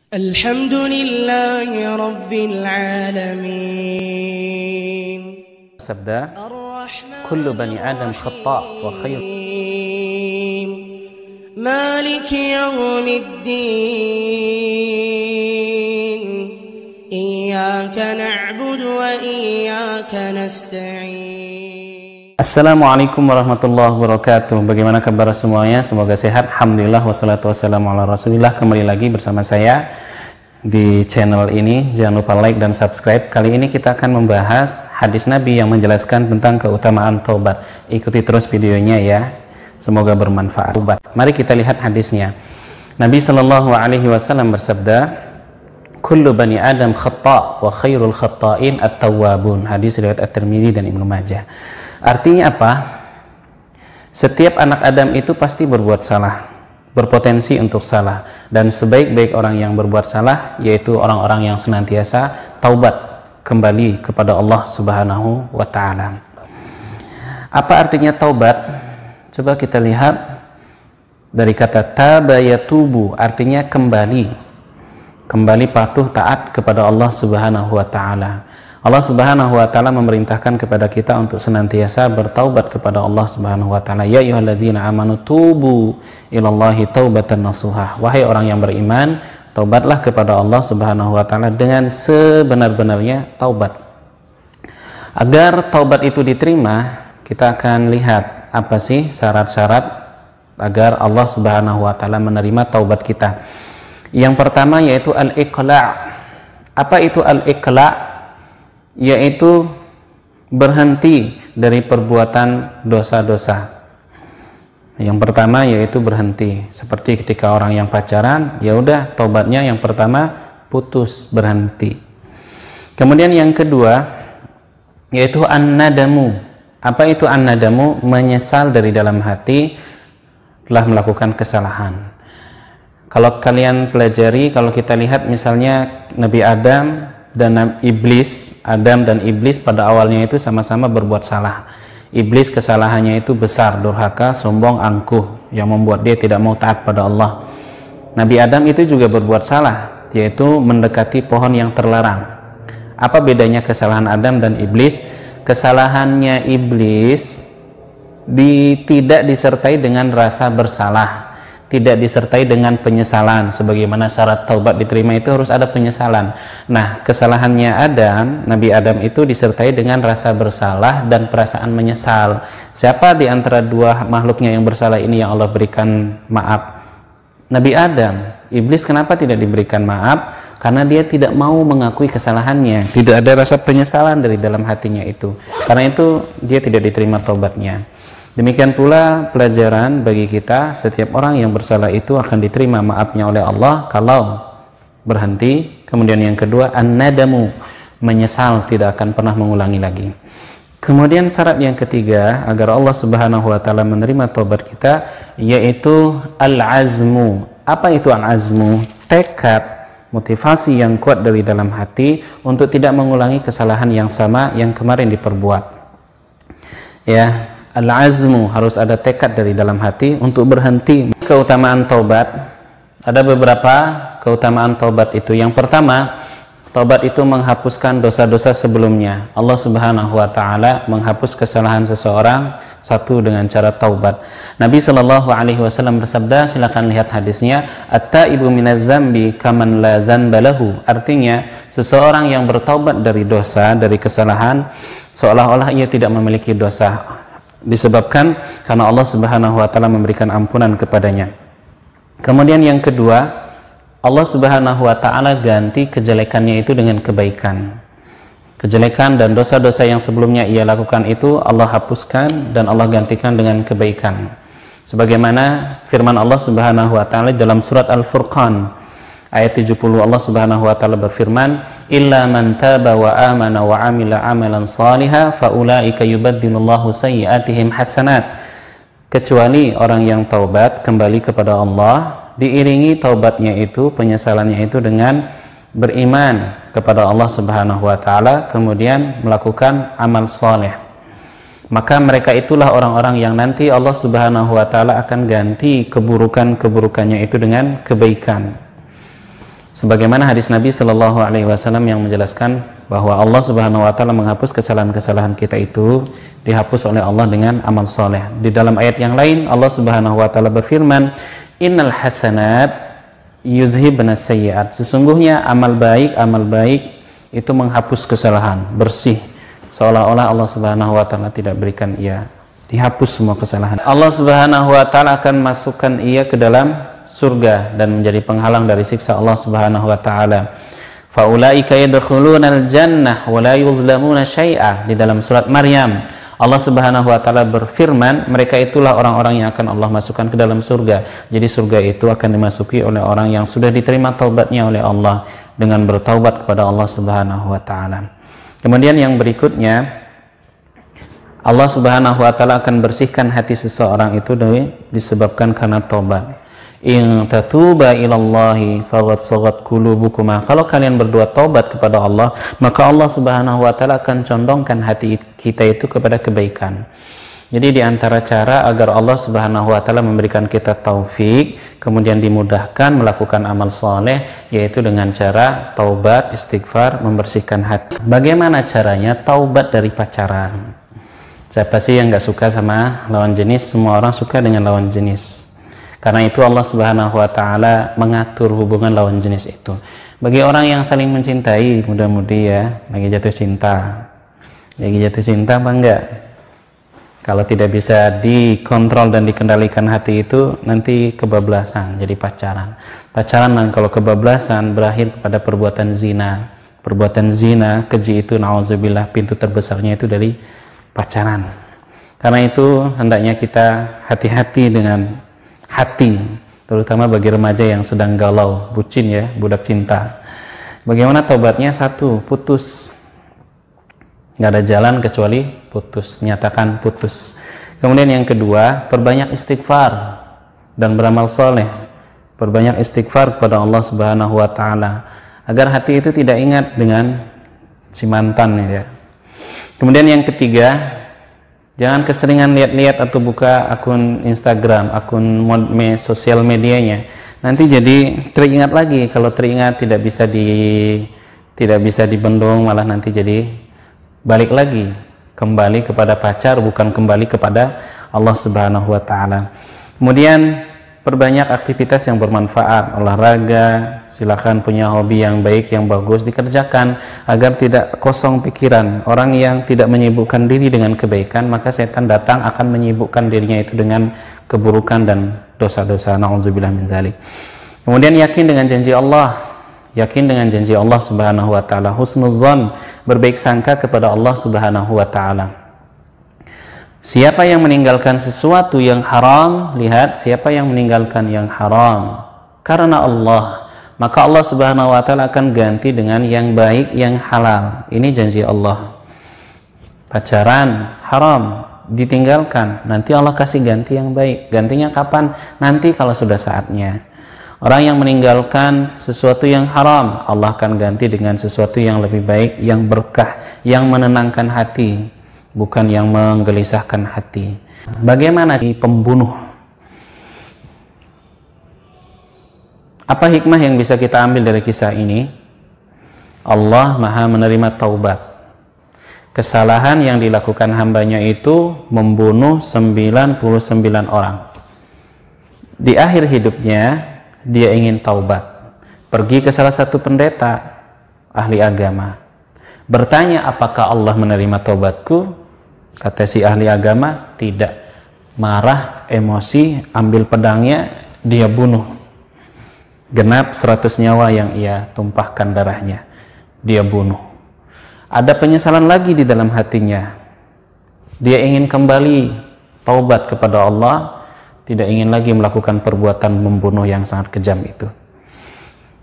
Alhamdulillahi Rabbil Alamin. Sabda, kullu bani Adam khata' wa khair Maliki yawmiddin. Iyyaka na'budu wa iyyaka nasta'in. Assalamualaikum warahmatullahi wabarakatuh. Bagaimana kabar semuanya? Semoga sehat. Alhamdulillah wassalatu wassalamu ala rasulillah. Kembali lagi bersama saya di channel ini. Jangan lupa like dan subscribe. Kali ini kita akan membahas hadis Nabi yang menjelaskan tentang keutamaan taubat. Ikuti terus videonya ya. Semoga bermanfaat. Mari kita lihat hadisnya. Nabi Shallallahu Alaihi Wasallam bersabda, "Kullu bani Adam khata' wa khairul khata'in at-tawwabun." Hadis riwayat At-Tirmidzi dan Ibnu Majah. Artinya apa? Setiap anak Adam itu pasti berbuat salah, berpotensi untuk salah, dan sebaik-baik orang yang berbuat salah yaitu orang-orang yang senantiasa taubat kembali kepada Allah Subhanahu wa taala. Apa artinya taubat? Coba kita lihat dari kata taba yatubu, artinya kembali patuh taat kepada Allah Subhanahu wa taala. Allah Subhanahu wa taala memerintahkan kepada kita untuk senantiasa bertaubat kepada Allah Subhanahu wa taala. Ya ayyuhalladzina amanu tubu ilallahi taubatan nasuha. Wahai orang yang beriman, taubatlah kepada Allah Subhanahu wa taala dengan sebenar-benarnya taubat. Agar taubat itu diterima, kita akan lihat apa sih syarat-syarat agar Allah Subhanahu wa taala menerima taubat kita. Yang pertama yaitu al-iqla'. Apa itu al-iqla'? Yaitu berhenti dari perbuatan dosa-dosa. Yang pertama yaitu berhenti. Seperti ketika orang yang pacaran, ya udah taubatnya yang pertama putus, berhenti. Kemudian yang kedua yaitu an-nadamu. Apa itu an-nadamu? Menyesal dari dalam hati telah melakukan kesalahan. Kalau kalian pelajari, kalau kita lihat misalnya Nabi Adam dan Iblis, Adam dan Iblis pada awalnya itu sama-sama berbuat salah. Iblis kesalahannya itu besar, durhaka, sombong, angkuh, yang membuat dia tidak mau taat pada Allah. Nabi Adam itu juga berbuat salah, yaitu mendekati pohon yang terlarang. Apa bedanya kesalahan Adam dan Iblis? Kesalahannya Iblis tidak disertai dengan rasa bersalah, tidak disertai dengan penyesalan. Sebagaimana syarat taubat diterima itu harus ada penyesalan. Nah, kesalahannya Nabi Adam itu disertai dengan rasa bersalah dan perasaan menyesal. Siapa di antara dua makhluknya yang bersalah ini yang Allah berikan maaf? Nabi Adam. Iblis kenapa tidak diberikan maaf? Karena dia tidak mau mengakui kesalahannya, tidak ada rasa penyesalan dari dalam hatinya itu. Karena itu dia tidak diterima taubatnya. Demikian pula pelajaran bagi kita, setiap orang yang bersalah itu akan diterima maafnya oleh Allah kalau berhenti. Kemudian yang kedua, an-nadamu, menyesal, tidak akan pernah mengulangi lagi. Kemudian syarat yang ketiga agar Allah Subhanahu wa taala menerima taubat kita yaitu al-azmu. Apa itu al-azmu? Tekad, motivasi yang kuat dari dalam hati untuk tidak mengulangi kesalahan yang sama yang kemarin diperbuat. Ya, al-azmu, harus ada tekad dari dalam hati untuk berhenti. Keutamaan taubat, ada beberapa keutamaan taubat itu. Yang pertama, taubat itu menghapuskan dosa-dosa sebelumnya. Allah Subhanahu wa taala menghapus kesalahan seseorang satu dengan cara taubat. Nabi Shallallahu Alaihi Wasallam bersabda, silakan lihat hadisnya, at-taibu minaz zambi kaman la dzanba lahu. Artinya, seseorang yang bertaubat dari dosa, dari kesalahan, seolah-olah ia tidak memiliki dosa, disebabkan karena Allah Subhanahu wa taala memberikan ampunan kepadanya. Kemudian yang kedua, Allah Subhanahu wa taala ganti kejelekannya itu dengan kebaikan. Kejelekan dan dosa-dosa yang sebelumnya ia lakukan itu Allah hapuskan dan Allah gantikan dengan kebaikan. Sebagaimana firman Allah Subhanahu wa taala dalam surat Al-Furqan ayat 70, Allah Subhanahu wa taala berfirman, illa man taba wa amana wa amila amalan salihan fa ulaika yubaddilullahu sayyi'atihim hasanat. Kecuali orang yang taubat kembali kepada Allah, diiringi taubatnya itu, penyesalannya itu dengan beriman kepada Allah Subhanahu wa taala, kemudian melakukan amal saleh. Maka mereka itulah orang-orang yang nanti Allah Subhanahu wa taala akan ganti keburukan-keburukannya itu dengan kebaikan. Sebagaimana hadis Nabi Shallallahu Alaihi Wasallam yang menjelaskan bahwa Allah Subhanahu Wa Taala menghapus kesalahan-kesalahan kita itu dihapus oleh Allah dengan amal soleh. Di dalam ayat yang lain Allah Subhanahu Wa Taala berfirman, Innal hasanat yudhibna sayyi'at. Sesungguhnya amal baik itu menghapus kesalahan, bersih. Seolah-olah Allah Subhanahu Wa Taala tidak berikan ia, dihapus semua kesalahan. Allah Subhanahu Wa Taala akan masukkan ia ke dalam surga dan menjadi penghalang dari siksa Allah Subhanahu wa taala. Faulaika yadkhulunal jannah wa la yuzlamuna syai'a. Di dalam surat Maryam Allah Subhanahu wa taala berfirman, mereka itulah orang-orang yang akan Allah masukkan ke dalam surga. Jadi surga itu akan dimasuki oleh orang yang sudah diterima taubatnya oleh Allah dengan bertaubat kepada Allah Subhanahu wa taala. Kemudian yang berikutnya, Allah Subhanahu wa taala akan bersihkan hati seseorang itu disebabkan karena taubat. In tatuba ilallahi faqad sagat qulubukuma. Kalau kalian berdua taubat kepada Allah, maka Allah Subhanahu wa taala akan condongkan hati kita itu kepada kebaikan. Jadi di antara cara agar Allah Subhanahu wa taala memberikan kita taufik, kemudian dimudahkan melakukan amal soleh, yaitu dengan cara taubat, istighfar, membersihkan hati. Bagaimana caranya taubat dari pacaran? Siapa sih yang nggak suka sama lawan jenis? Semua orang suka dengan lawan jenis. Karena itu Allah Subhanahu wa taala mengatur hubungan lawan jenis itu. Bagi orang yang saling mencintai, mudah-mudi ya, lagi jatuh cinta. Lagi jatuh cinta apa enggak? Kalau tidak bisa dikontrol dan dikendalikan hati itu, nanti kebablasan, jadi pacaran. Pacaran kalau kebablasan berakhir kepada perbuatan zina. Perbuatan zina, keji itu nauzubillah, pintu terbesarnya itu dari pacaran. Karena itu hendaknya kita hati-hati dengan hati, terutama bagi remaja yang sedang galau, bucin ya, budak cinta. Bagaimana taubatnya? Satu, putus. Nggak ada jalan kecuali putus, nyatakan putus. Kemudian yang kedua, perbanyak istighfar dan beramal soleh. Perbanyak istighfar kepada Allah Subhanahu wa taala agar hati itu tidak ingat dengan si mantan ya. Kemudian yang ketiga, jangan keseringan lihat-lihat atau buka akun Instagram, akun sosial medianya. Nanti jadi teringat lagi. Kalau teringat tidak bisa dibendung, malah nanti jadi balik lagi, kembali kepada pacar, bukan kembali kepada Allah Subhanahu wa taala. Kemudian perbanyak aktivitas yang bermanfaat, olahraga, silakan punya hobi yang baik, yang bagus dikerjakan agar tidak kosong pikiran. Orang yang tidak menyibukkan diri dengan kebaikan, maka setan datang akan menyibukkan dirinya itu dengan keburukan dan dosa-dosa. Nauzubillah min dzalik. Kemudian yakin dengan janji Allah. Yakin dengan janji Allah Subhanahu wa taala, husnudzon, berbaik sangka kepada Allah Subhanahu wa taala. Siapa yang meninggalkan sesuatu yang haram, lihat, siapa yang meninggalkan yang haram karena Allah, maka Allah Subhanahu wa taala akan ganti dengan yang baik, yang halal. Ini janji Allah. Pacaran haram ditinggalkan, nanti Allah kasih ganti yang baik. Gantinya kapan? Nanti kalau sudah saatnya. Orang yang meninggalkan sesuatu yang haram, Allah akan ganti dengan sesuatu yang lebih baik, yang berkah, yang menenangkan hati, bukan yang menggelisahkan hati. Bagaimana pembunuh? Apa hikmah yang bisa kita ambil dari kisah ini? Allah Maha menerima taubat. Kesalahan yang dilakukan hambanya itu membunuh 99 orang. Di akhir hidupnya dia ingin taubat. Pergi ke salah satu pendeta ahli agama, bertanya, apakah Allah menerima taubatku? Kata si ahli agama, tidak. Marah, emosi, ambil pedangnya, dia bunuh. Genap 100 nyawa yang ia tumpahkan darahnya, dia bunuh. Ada penyesalan lagi di dalam hatinya. Dia ingin kembali taubat kepada Allah, tidak ingin lagi melakukan perbuatan membunuh yang sangat kejam itu.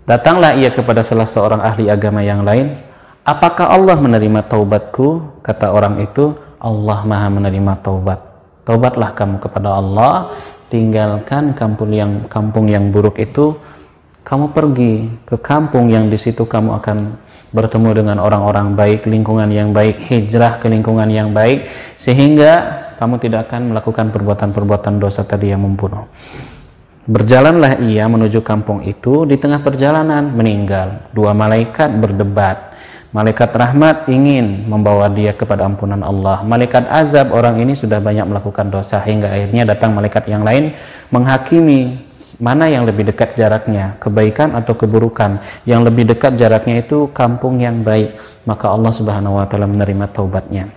Datanglah ia kepada salah seorang ahli agama yang lain. Apakah Allah menerima taubatku? Kata orang itu, Allah Maha menerima taubat. Taubatlah kamu kepada Allah, tinggalkan kampung yang buruk itu, kamu pergi ke kampung yang di situ kamu akan bertemu dengan orang-orang baik, lingkungan yang baik, hijrah ke lingkungan yang baik, sehingga kamu tidak akan melakukan perbuatan-perbuatan dosa tadi yang membunuh. Berjalanlah ia menuju kampung itu, di tengah perjalanan meninggal. Dua malaikat berdebat. Malaikat rahmat ingin membawa dia kepada ampunan Allah. Malaikat azab, orang ini sudah banyak melakukan dosa, hingga akhirnya datang malaikat yang lain menghakimi mana yang lebih dekat jaraknya, kebaikan atau keburukan. Yang lebih dekat jaraknya itu kampung yang baik, maka Allah Subhanahu wa taala menerima taubatnya.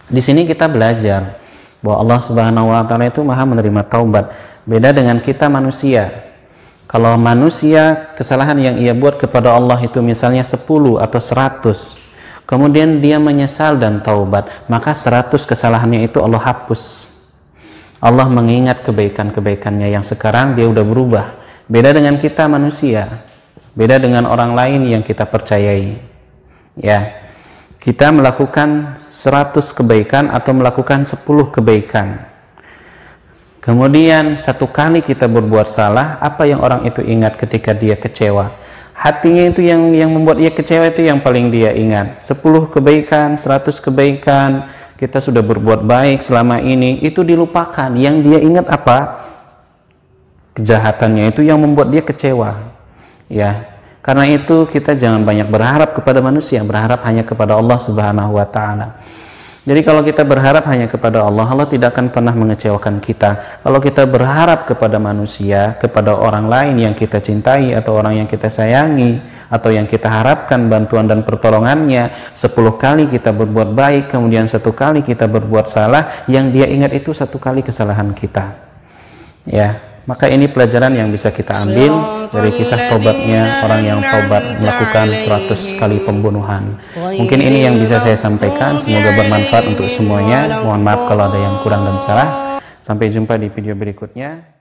Di sini kita belajar bahwa Allah Subhanahu wa taala itu Maha menerima taubat. Beda dengan kita manusia. Kalau manusia, kesalahan yang ia buat kepada Allah itu misalnya 10 atau 100, kemudian dia menyesal dan taubat, maka 100 kesalahannya itu Allah hapus. Allah mengingat kebaikan-kebaikannya yang sekarang dia udah berubah. Beda dengan kita manusia, beda dengan orang lain yang kita percayai. Ya, kita melakukan 100 kebaikan atau melakukan 10 kebaikan. Kemudian satu kali kita berbuat salah, apa yang orang itu ingat ketika dia kecewa? Hatinya itu yang membuat dia kecewa itu yang paling dia ingat. 10 kebaikan, 100 kebaikan, kita sudah berbuat baik selama ini, itu dilupakan. Yang dia ingat apa? Kejahatannya itu yang membuat dia kecewa. Ya, karena itu kita jangan banyak berharap kepada manusia, berharap hanya kepada Allah Subhanahu wa taala. Jadi kalau kita berharap hanya kepada Allah, Allah tidak akan pernah mengecewakan kita. Kalau kita berharap kepada manusia, kepada orang lain yang kita cintai atau orang yang kita sayangi, atau yang kita harapkan bantuan dan pertolongannya, 10 kali kita berbuat baik, kemudian 1 kali kita berbuat salah, yang dia ingat itu 1 kali kesalahan kita. Ya, maka ini pelajaran yang bisa kita ambil dari kisah tobatnya orang yang tobat melakukan 100 kali pembunuhan. Mungkin ini yang bisa saya sampaikan, semoga bermanfaat untuk semuanya. Mohon maaf kalau ada yang kurang dan salah. Sampai jumpa di video berikutnya.